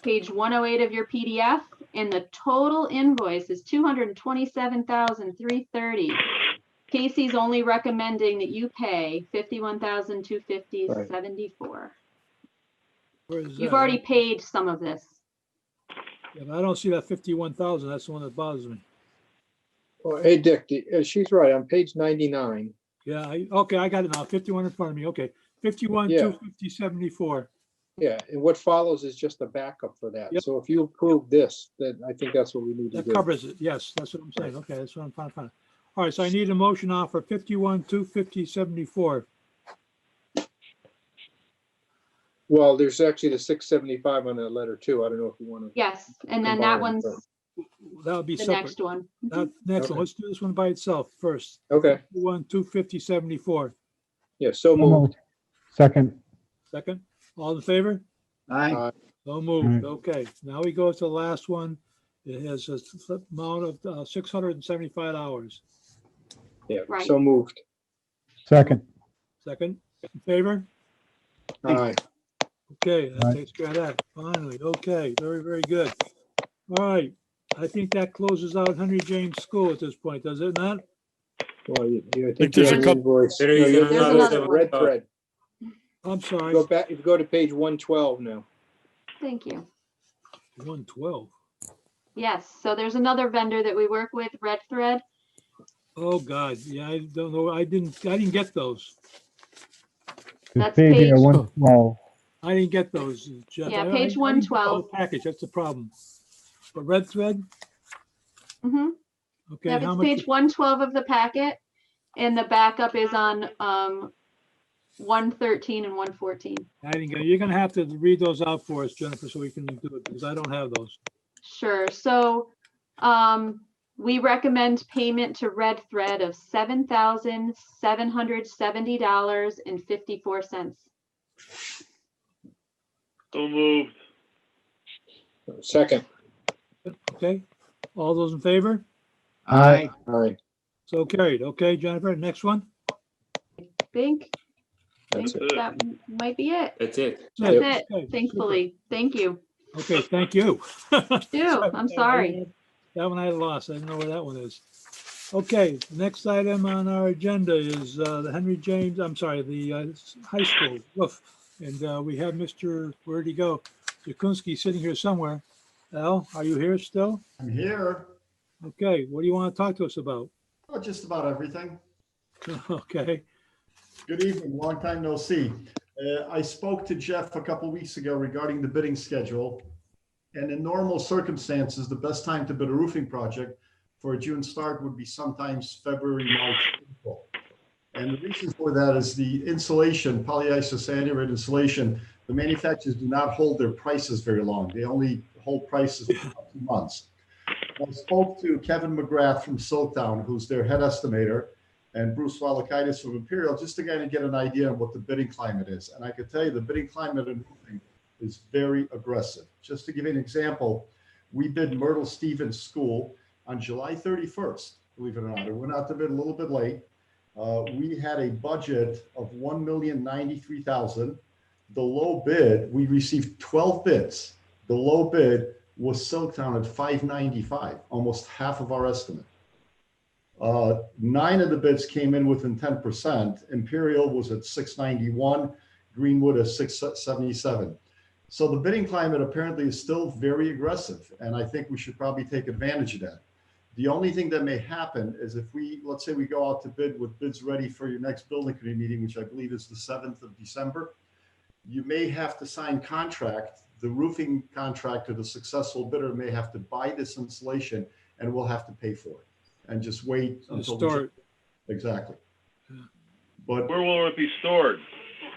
page 108 of your PDF, and the total invoice is $227,330. Casey's only recommending that you pay $51,250.74. Where is You've that? already paid some of this. Yeah, but I don't see that 51,000. That's the one that bothers me. Oh, hey, Dick, she's right, on page 99. Yeah, okay, I got it now. 51 in front of me. Okay, 51, Yeah. 250, 74. Yeah, and what follows is just a backup for that. Yep. So if you approve this, then I think that's what we need to That do. covers it. Yes, that's what I'm saying. Okay, that's what I'm trying to find. All right, so I need a motion off for 51, 250, 74. Well, there's actually the 675 on that letter too. I don't know if you want to. Yes, and then that Combined, one's That would be the separate. next one. That next Okay. one. Let's do this one by itself first. Okay, 51, 250, 74. yeah, so moved. Second. Second, all in favor? Aye. So moved. Aye. Okay, now we go to the last one. It has a amount of 675 hours. Yeah, Right. so moved. Second. Second, in favor? Aye. Okay, that Aye. takes care of that. Finally, okay, very, very good. All right, I think that closes out Henry James School at this point, does it not? Well, I think think there's you a have an couple- invoice. There No, is you have There's an another invoice, one. red thread. I'm sorry, Go back, if you go to page 112 now. Thank you. 112. Yes, so there's another vendor that we work with, Red Thread. Oh, God, yeah, I don't know, I didn't get those. That's Page page- 112. I didn't get those, Jeff. Yeah, I page didn't get the 112. Package, that's the problem. But Red Thread, Mm-hmm. okay, Yep, how it's much? page 112 of the packet, and the backup is on 113 and 114. I didn't get, you're gonna have to read those out for us, Jennifer, so we can do it, because I don't have those. Sure. So we recommend payment to Red Thread of $7,770.54. So moved. Second. Okay, all those in favor? Aye. Aye. So carried. Okay, Jennifer, next one? Think That's it. Good. that might be it. That's it. That's Yep. it. Okay, Thankfully. Thank you. Okay, thank you. I'm sorry. That one I lost. I didn't know where that one is. Okay, next item on our agenda is the Henry James, I'm sorry, the high school roof. And we have Mr., where'd he go? Jakunski sitting here somewhere. Al, are you here still? I'm here. Okay, what do you want to talk to us about? Oh, just about everything. Okay, Good evening. Long time no see. I spoke to Jeff a couple weeks ago regarding the bidding schedule. And in normal circumstances, the best time to bid a roofing project for a June start would be sometimes February, March, April. And the reason for that is the insulation, polyisocyanated insulation, the manufacturers do not hold their prices very long. They only hold prices for about 2 months. I spoke to Kevin McGrath from Silktown, who's their head estimator, and Bruce Walakaitis from Imperial, just to kind of get an idea of what the bidding climate is. And I could tell you the bidding climate in roofing is very aggressive. Just to give you an example, we bid Myrtle Stevens School on July 31st, believe it or not. It went out to bid a little bit late. We had a budget of $1,093,000. The low bid, we received 12 bids. The low bid was Silktown at $595, almost half of our estimate. 9 of the bids came in within 10%. Imperial was at $691, Greenwood at $677. So the bidding climate apparently is still very aggressive, and I think we should probably take advantage of that. The only thing that may happen is if let's say we go out to bid with bids ready for your next building committee meeting, which I believe is the 7th of December, you may have to sign contract. The roofing contractor, the successful bidder, may have to buy this insulation, and we'll have to pay for it and just wait until start. Exactly. But Where will it be stored?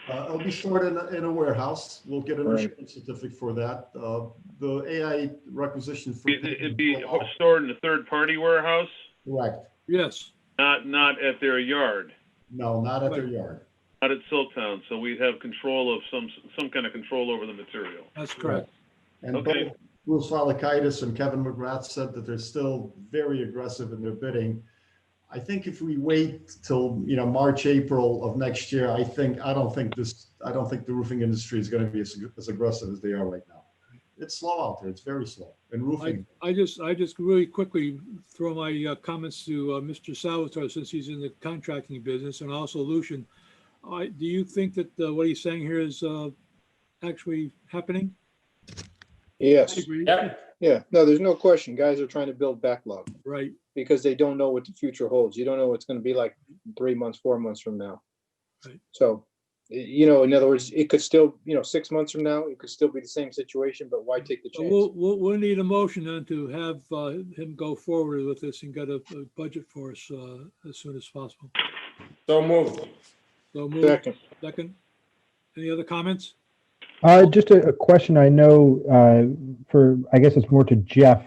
it'll be stored in a warehouse. We'll get an Right. insurance certificate for that. The AI requisition for. It'd be stored in a third-party warehouse, Correct. yes. not at their yard, No, not at their yard. not at Silktown. So we'd have control of some kind of control over the material. That's correct. And Okay. both Bruce Valakaitis and Kevin McGrath said that they're still very aggressive in their bidding. I think if we wait till, March, April of next year, I don't think the roofing industry is going to be as aggressive as they are right now. It's slow out there. It's very slow. And roofing. I just really quickly throw my comments to Mr. Salvatore, since he's in the contracting business, and also Lucian. Do you think that what he's saying here is actually happening? Yes. I agree. Yeah. Yeah. No, there's no question. Guys are trying to build backlog Right. because they don't know what the future holds. You don't know what it's going to be like 3 months, 4 months from now. Right. So, in other words, it could still, 6 months from now, it could still be the same situation, but why take the So chance? we'll need a motion then to have him go forward with this and get a budget for us as soon as possible. So moved. So move. Second. Any other comments? Just a question. I know I guess it's more to Jeff.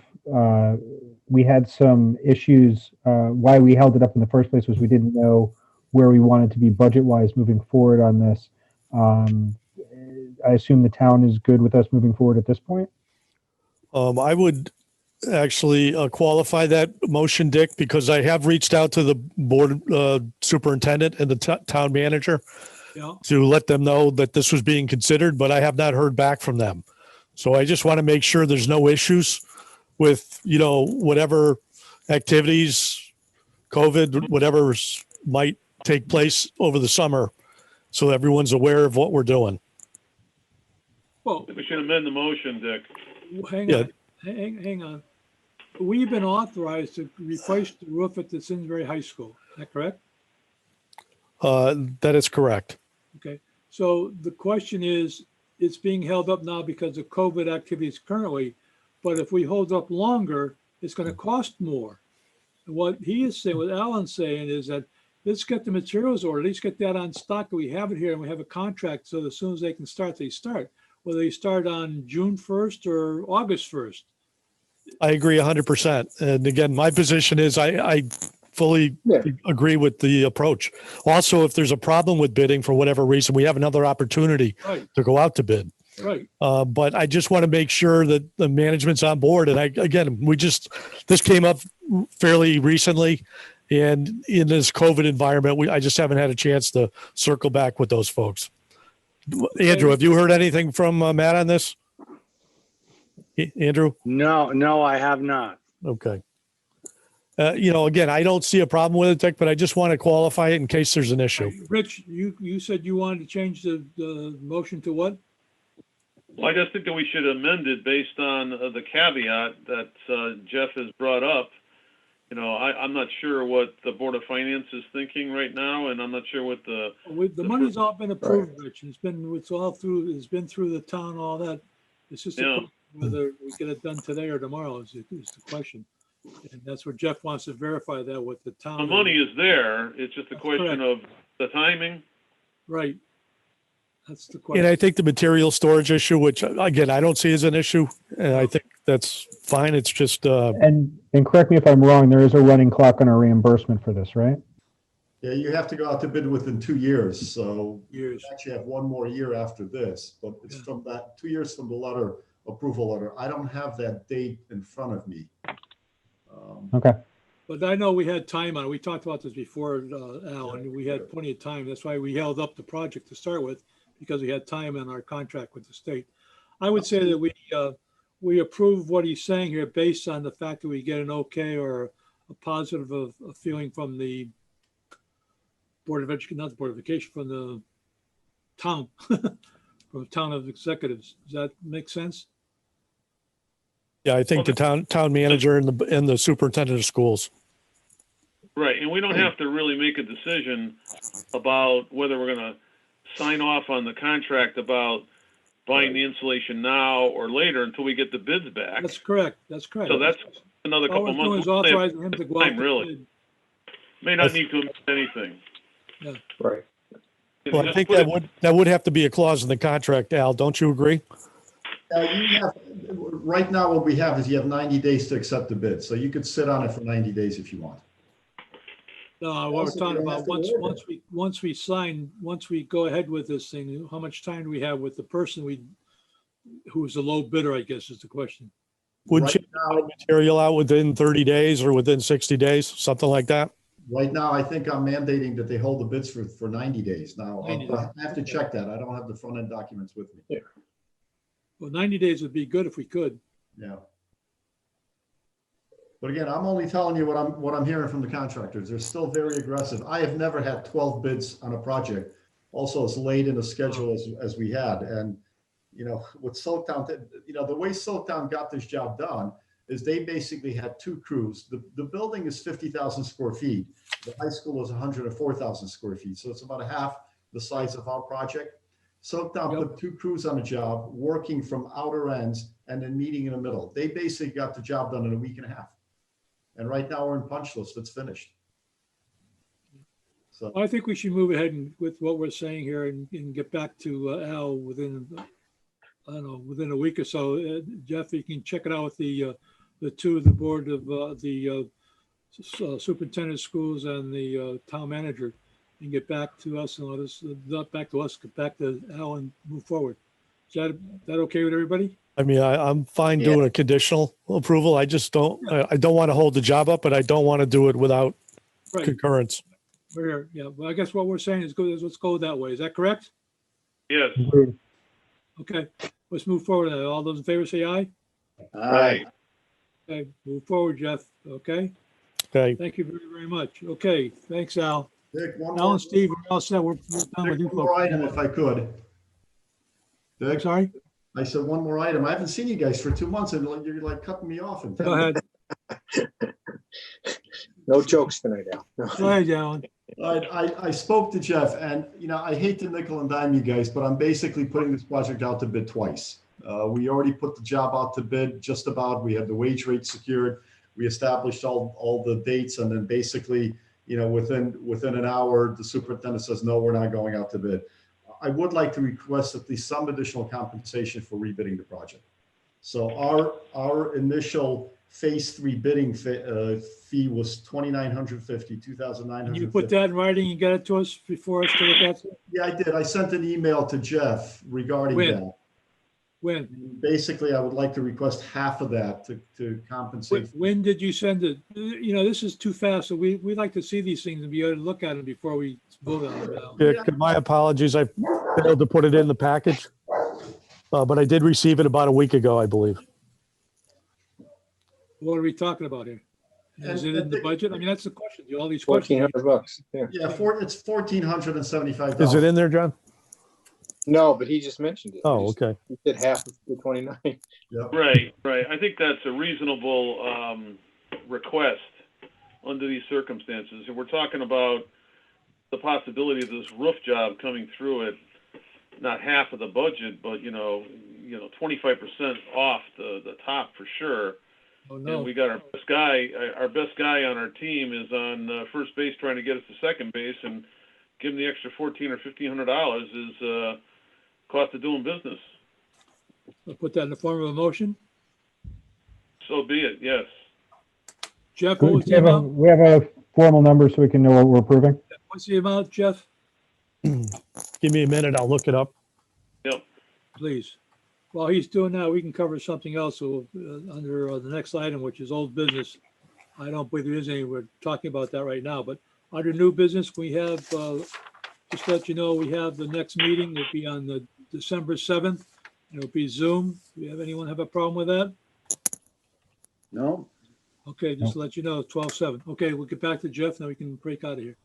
We had some issues. Why we held it up in the first place was we didn't know where we wanted to be budget-wise moving forward on this. I assume the town is good with us moving forward at this point? I would actually qualify that motion, Dick, because I have reached out to the board superintendent and the town manager Yeah. to let them know that this was being considered, but I have not heard back from them. So I just want to make sure there's no issues with, whatever activities, COVID, whatever might take place over the summer, so everyone's aware of what we're doing. Well, We should amend the motion, Dick. hang Yeah. on. Hang on. We've been authorized to replace the roof at the Simsbury High School. Is that correct? That is correct. Okay. So the question is, it's being held up now because of COVID activities currently, but if we hold up longer, it's going to cost more. And what he is saying, what Alan's saying is that let's get the materials ordered, at least get that on stock. We have it here and we have a contract. So as soon as they can start, they start. Whether they start on June 1st or August 1st. I agree 100%. And again, my position is I fully Yeah. agree with the approach. Also, if there's a problem with bidding for whatever reason, we have another opportunity Right, to go out to bid. right. But I just want to make sure that the management's on board. And this came up fairly recently. And in this COVID environment, I just haven't had a chance to circle back with those folks. Andrew, have you heard anything from Matt on this? Andrew? No, I have not. Okay. Again, I don't see a problem with it, Dick, but I just want to qualify it in case there's an issue. Rich, you said you wanted to change the motion to what? Well, I just think that we should amend it based on the caveat that Jeff has brought up. I'm not sure what the Board of Finance is thinking right now, and I'm not sure what the money's all been approved, Rich. It's been through the town, all that. It's just a question whether we get it done today or tomorrow is the question. And that's what Jeff wants to verify that with the town. The money is there. It's just a question of the timing. Right. That's the question. And I think the material storage issue, which again, I don't see as an issue, and I think that's fine. It's just. And correct me if I'm wrong, there is a running clock on our reimbursement for this, right? Yeah, you have to go out to bid within 2 years, so Years. you actually have one more year after this, but it's from that 2 years from the approval letter. I don't have that date in front of me. Okay. But I know we had time on it. We talked about this before, Al, and we had plenty of time. That's why we held up the project to start with, because we had time in our contract with the state. I would say that we approve what he's saying here based on the fact that we get an okay or a positive a feeling from the Board of Education, not the Board of Education, from the town, from the town of executives. Does that make sense? Yeah, I think the town manager and the superintendent of schools. Right, and we don't have to really make a decision about whether we're going to sign off on the contract about buying the insulation now or later until we get the bids back. That's correct. That's correct. So that's another couple All we're doing months. is authorizing him to go out. Really. May not need to amend anything. Yeah. Right. Well, I think that would have to be a clause in the contract, Al. Don't you agree? Right now, what we have is you have 90 days to accept the bid, so you could sit on it for 90 days if you want. No, what we're talking about, once we go ahead with this thing, how much time do we have with the person who's the low bidder, I guess is the question. Would you put material out within 30 days or within 60 days, something like that? Right now, I think I'm mandating that they hold the bids for 90 days. Now, I have to check that. I don't have the front end documents with me. Yeah. Well, 90 days would be good if we could. Yeah. But again, I'm only telling you what I'm hearing from the contractors. They're still very aggressive. I have never had 12 bids on a project, also as late in the schedule as we had. And, with Silktown, the way Silktown got this job done is they basically had two crews. The building is 50,000 square feet. The high school is 104,000 square feet. So it's about half the size of our project. Silktown put two crews on a job, working from outer ends and then meeting in the middle. They basically got the job done in a week and a half. And right now we're in punch list. It's finished. So I think we should move ahead with what we're saying here and get back to Al within a week or so. Jeff, you can check it out with the board of the superintendent of schools and the town manager, and get back to us and get back to Al and move forward. Is that okay with everybody? I mean, I'm fine doing a conditional approval. I just don't want to hold the job up, but I don't want to do it without concurrence. We're here. Yeah. Well, I guess what we're saying is let's go that way. Is that correct? Yes. Okay. Let's move forward. All those in favor say aye. Aye. Okay. Move forward, Jeff. Okay. Okay. Thank you very, very much. Okay. Thanks, Al. Dick, Al and Steve, we're all set. We're done with you one more folks. item if I could. Dick? I'm sorry? I said one more item. I haven't seen you guys for 2 months and you're like cutting me off. Go ahead. No jokes tonight, Al. Go ahead, Alan. I spoke to Jeff and, I hate to nickel and dime you guys, but I'm basically putting this project out to bid twice. We already put the job out to bid just about. We had the wage rate secured. We established all the dates, and then basically, within an hour, the superintendent says, no, we're not going out to bid. I would like to request at least some additional compensation for rebidding the project. So our initial phase 3 bidding fee was $2,950, Can $2,950. you put that in writing and get it to us before us to look at? Yeah, I did. I sent an email to Jeff regarding that. When? Basically, I would like to request half of that to compensate. When did you send it? This is too fast, so we like to see these things and be able to look at them before we vote on them now. Dick, my apologies. I failed to put it in the package. But I did receive it about a week ago, I believe. What are we talking about here? Is it in the budget? I mean, that's the question. All these $1,400 questions. bucks. Yeah. Yeah, it's $1,475. Is it in there, John? No, but he just mentioned it. Oh, okay. He said half of the 29. Yep. Right. I think that's a reasonable request under these circumstances. And we're talking about the possibility of this roof job coming through at not half of the budget, but 25% off the top for sure. Oh, no. And we got our best guy. Our best guy on our team is on first base trying to get us to second base, and give him the extra $1,400 or $1,500 is cost of doing business. I'll put that in the form of a motion. So be it. Yes. Jeff, what was We the have a, amount? we have a formal number so we can know what we're approving. What's the amount, Jeff? Give me a minute. I'll look it up. Yep. Please. While he's doing that, we can cover something else under the next item, which is old business. I don't believe there is any. We're talking about that right now. But under new business, we have, just to let you know, we have the next meeting. It'll be on the December 7th. It'll be Zoom. Do you have anyone have a problem with that? No, Okay, just to let you know, 12/7. Okay, we'll get back to Jeff, now we can break out of here.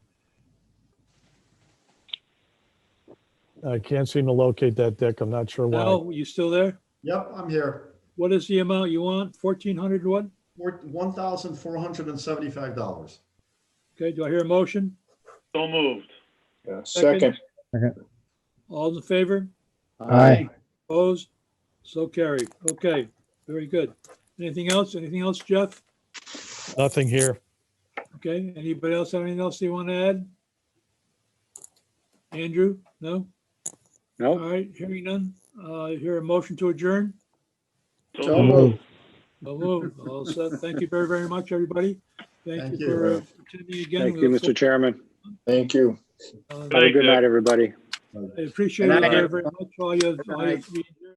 I can't seem to locate that, Dick. I'm not sure why. Al, you still there? Yep, I'm here. What is the amount you want? 1,400 what? $1,475. Okay, do I hear a motion? So moved. Second. All in favor? Aye. Opposed? So carried. Okay, very good. Anything else? Anything else, Jeff? Nothing here. Okay, anybody else have anything else they want to add? Andrew? No? Nope. All right, hearing none. Hear a motion to adjourn? so moved. So moved. All set. Thank you very, very much, everybody. Thank Thank you you. for attending again. Thank We you, look Mr. Chairman. Thank you. forward- Have a good night, everybody. I appreciate Good it night. very, very much. All you Good night.